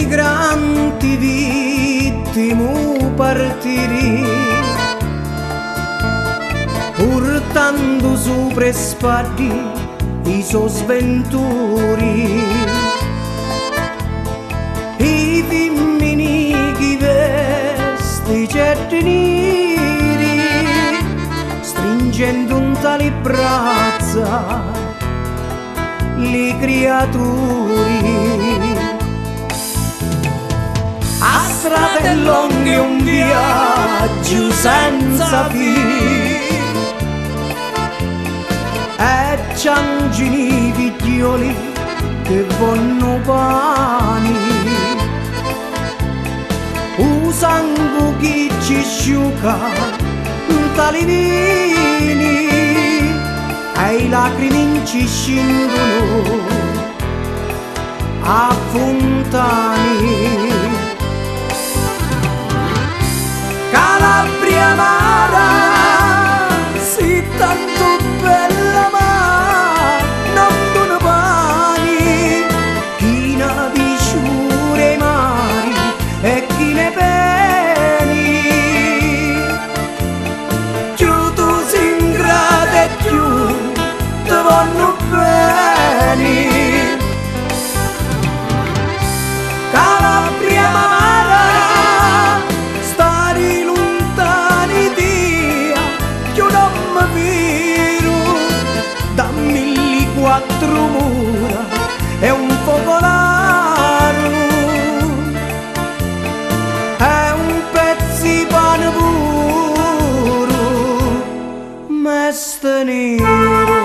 emigranti vittime partiti, portando sopra spadi i suoi sventuri. I femmini che vesti certi neri, stringendo un tale braccia le creature. A strade lunghe un viaggio senza fine, e ciangini figlioli che vanno pani. Un sangue che ci asciuga tali vini, e i lacrime ci scendono a fontane. Calabria amara, sì tanto bella ma non dona pani, chi ne visciure i mari e chi ne peni. Più tu si ingrata e più te vanno bene. Calabria amara, quattro mura e un focolaro, è un pezzo di pane puro, meste nero.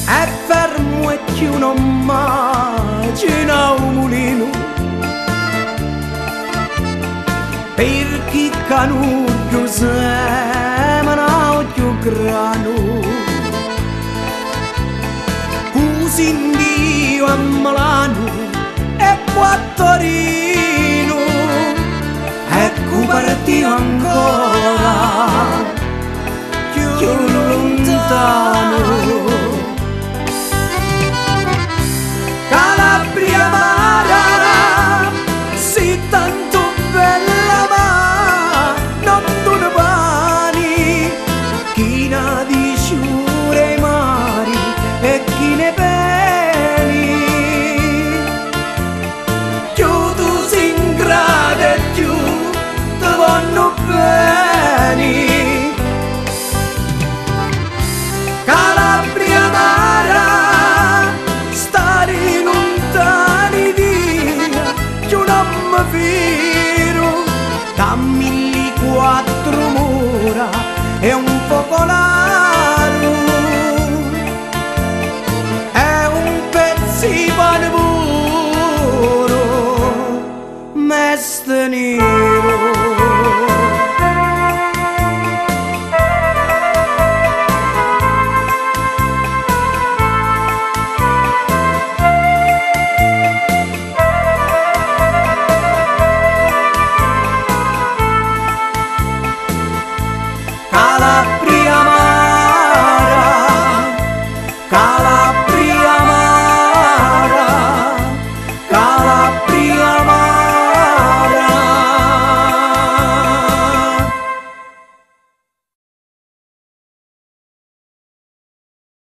È fermo e chi non immagina un mulino, per chi canucchio semana più grano. Così in Dio a Milano e poi a Torino, ecco partito ancora